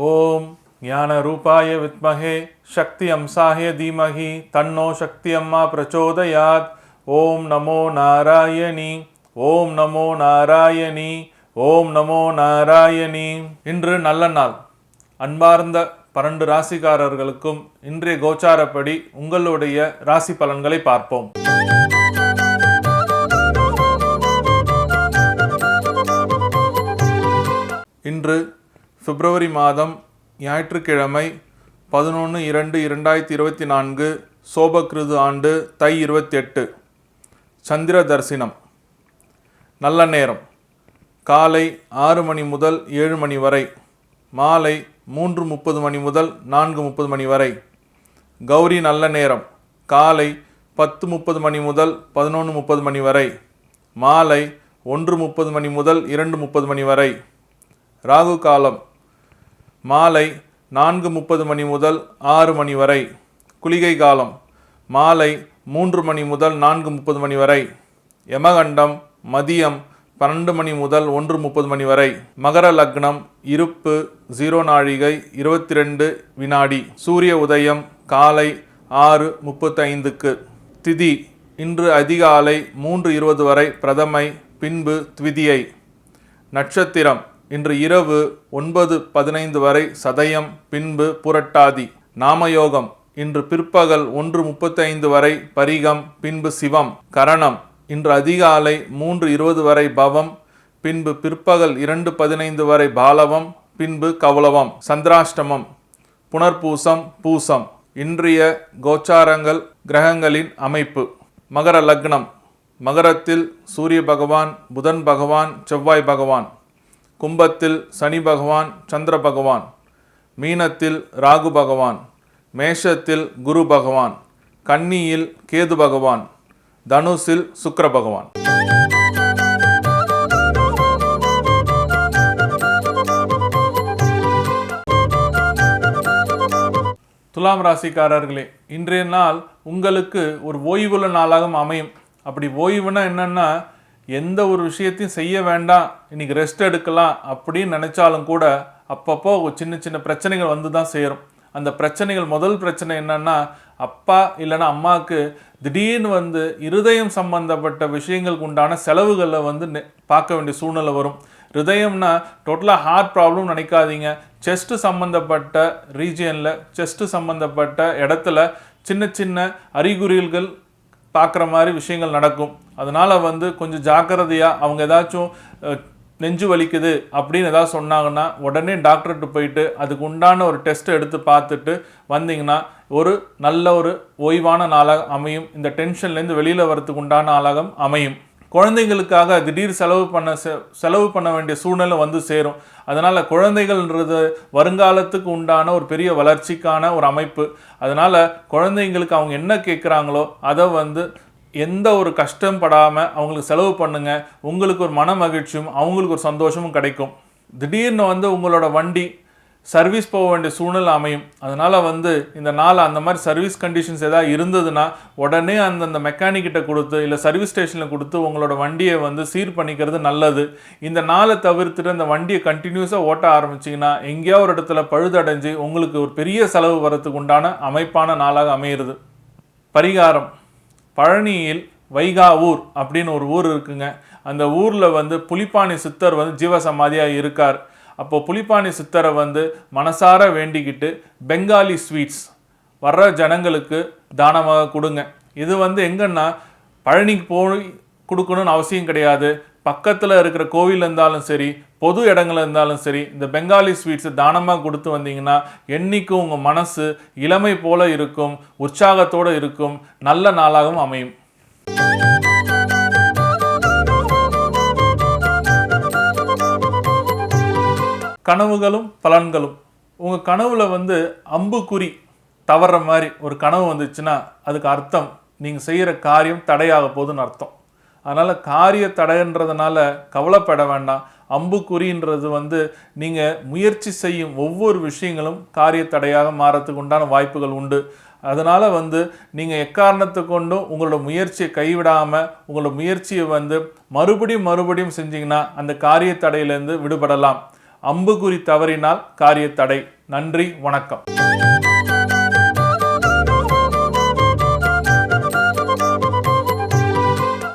ஓம் ஞான ரூபாய வித்மஹே சக்தி அம்சாய தீமஹி தன்னோ சக்தி அம்மா பிரச்சோதயாத். ஓம் நமோ நாராயணி, ஓம் நமோ நாராயணி, ஓம் நமோ நாராயணி. இன்று நல்ல நாள். அன்பார்ந்த 12 ராசிக்காரர்களுக்கும் இன்றைய கோச்சாரப்படி உங்களுடைய ராசி பலன்களை பார்ப்போம். இன்று பிப்ரவரி மாதம் ஞாயிற்றுக்கிழமை 11/2/2024 சோபகிருது ஆண்டு தை 28. சந்திர தரிசனம். நல்ல நேரம் காலை 6 மணி முதல் 7 மணி வரை, மாலை 3:30 மணி முதல் 4:30 மணி வரை. கௌரி நல்ல நேரம் காலை 10:30 மணி முதல் 11:30 மணி வரை, மாலை 1:30 மணி முதல் 2:30 மணி வரை. ராகு காலம் மாலை 4:30 மணி முதல் 6 மணி வரை. குளிகை காலம் மாலை 3 மணி முதல் 4:30 மணி வரை. யமகண்டம் மதியம் 12 மணி முதல் 1:30 மணி வரை. மகர லக்னம் இருப்பு 0 நாழிகை 22 வினாடி. சூரிய உதயம் காலை 6:35க்கு. திதி இன்று அதிகாலை 3:20 வரை பிரதமை, பின்பு த்விதியை. நட்சத்திரம் இன்று இரவு 9:15 வரை சதயம், பின்பு புரட்டாதி. நாமயோகம் இன்று பிற்பகல் 1:35 வரை பரிகம், பின்பு சிவம். கரணம் இன்று அதிகாலை 3:20 வரை பவம், பின்பு பிற்பகல் 2:15 வரை பாலவம், பின்பு கௌலவம். சந்திராஷ்டமம் புனர்பூசம், பூசம். இன்றைய கோச்சாரங்கள், கிரகங்களின் அமைப்பு. மகர லக்னம். மகரத்தில் சூரிய பகவான், புதன் பகவான், செவ்வாய் பகவான். கும்பத்தில் சனி பகவான், சந்திர பகவான். மீனத்தில் ராகு பகவான். மேஷத்தில் குரு பகவான். கன்னியில் கேது பகவான். தனுசில் சுக்கிர பகவான். துலாம் ராசிக்காரர்களே, இன்றைய நாள் உங்களுக்கு ஒரு ஓய்வுள்ள நாளாக அமையும். அப்படி ஓய்வுனா என்னன்னா, எந்த ஒரு விஷயத்தையும் செய்ய வேண்டாம், இன்னைக்கு ரெஸ்ட் எடுக்கலாம் அப்படின்னு நினைச்சாலும் கூட அப்பப்போ சின்ன சின்ன பிரச்சனைகள் வந்து தான் சேரும். அந்த பிரச்சனைகள், முதல் பிரச்சனை என்னன்னா, அப்பா இல்லைன்னா அம்மாவுக்கு திடீர்னு இருதயம் சம்பந்தப்பட்ட விஷயங்களுக்கு உண்டான செலவுகளை பார்க்க வேண்டிய சூழ்நிலை வரும். ஹிருதயம்னா டோட்டலாக ஹார்ட் ப்ராப்ளம் நினைக்காதீங்க. செஸ்ட்டு சம்மந்தப்பட்ட ரீஜியனில், செஸ்ட்டு சம்மந்தப்பட்ட இடத்துல சின்ன சின்ன அறிகுறிகள் பார்க்குற மாதிரி விஷயங்கள் நடக்கும். அதனால் கொஞ்சம் ஜாக்கிரதையாக, அவங்க ஏதாச்சும் நெஞ்சு வலிக்குது அப்படின்னு ஏதாவது சொன்னாங்கன்னா உடனே டாக்டர்கிட்ட போயிட்டு அதுக்கு உண்டான ஒரு டெஸ்ட்டை எடுத்து பார்த்துட்டு வந்தீங்கன்னா ஒரு நல்ல ஒரு ஓய்வான நாளாக அமையும். இந்த டென்ஷன்லேருந்து வெளியில் வரதுக்கு உண்டான நாளாக அமையும். குழந்தைங்களுக்காக திடீர் செலவு பண்ண வேண்டிய சூழ்நிலை சேரும். அதனால் குழந்தைகள்ன்றது வருங்காலத்துக்கு உண்டான ஒரு பெரிய வளர்ச்சிக்கான ஒரு அமைப்பு. அதனால் குழந்தைங்களுக்கு அவங்க என்ன கேட்குறாங்களோ அதை எந்த ஒரு கஷ்டம் படாமல் அவங்களுக்கு செலவு பண்ணுங்கள். உங்களுக்கு ஒரு மன மகிழ்ச்சியும் அவங்களுக்கு ஒரு சந்தோஷமும் கிடைக்கும். திடீர்னு உங்களோட வண்டி சர்வீஸ் போக வேண்டிய சூழ்நிலை அமையும். அதனால் இந்த நாள் அந்த மாதிரி சர்வீஸ் கண்டிஷன்ஸ் எதாவது இருந்ததுன்னா உடனே அந்த மெக்கானிக்கிட்ட கொடுத்து இல்லை சர்வீஸ் ஸ்டேஷனில் கொடுத்து உங்களோட வண்டியை சீர் பண்ணிக்கிறது நல்லது. இந்த நாளை தவிர்த்துட்டு அந்த வண்டியை கண்டினியூஸாக ஓட்ட ஆரம்பிச்சிங்கன்னா எங்கேயோ ஒரு இடத்துல பழுதடைஞ்சு உங்களுக்கு ஒரு பெரிய செலவு வரத்துக்கு உண்டான அமைப்பான நாளாக அமையிறது. பரிகாரம். பழனியில் வைகாவூர் அப்படின்னு ஒரு ஊர் இருக்குங்க. அந்த ஊரில் புலிப்பாணி சித்தர் ஜீவசமாதியாக இருக்கார். அப்போ புலிப்பாணி சித்தரை மனசார வேண்டிக்கிட்டு பெங்காலி ஸ்வீட்ஸ் வர்ற ஜனங்களுக்கு தானமாக கொடுங்க. இது எங்கன்னா பழனிக்கு போய் கொடுக்கணும்னு அவசியம் கிடையாது. பக்கத்தில் இருக்கிற கோவில் இருந்தாலும் சரி, பொது இடங்கள் இருந்தாலும் சரி, இந்த பெங்காலி ஸ்வீட்ஸை தானமாக கொடுத்து வந்தீங்கன்னா என்றைக்கும் உங்கள் மனசு இளமை போல இருக்கும், உற்சாகத்தோடு இருக்கும், நல்ல நாளாகவும் அமையும். கனவுகளும் பலன்களும். உங்கள் கனவுல அம்புக்குறி தவறுற மாதிரி ஒரு கனவு வந்துச்சுன்னா அதுக்கு அர்த்தம் நீங்கள் செய்கிற காரியம் தடையாக போகுதுன்னு அர்த்தம். அதனால் காரிய தடைன்றதுனால கவலைப்பட வேண்டாம். அம்புக்குறின்றது நீங்கள் முயற்சி செய்யும் ஒவ்வொரு விஷயங்களும் காரிய தடையாக மாறத்துக்கு உண்டான வாய்ப்புகள் உண்டு. அதனால் நீங்கள் எக்காரணத்தை கொண்டும் உங்களோட முயற்சியை கைவிடாமல் உங்களோட முயற்சியை மறுபடியும் செஞ்சிங்கன்னா அந்த காரிய தடையிலேருந்து விடுபடலாம். அம்புகுறி தவறினால் காரிய தடை. நன்றி, வணக்கம்.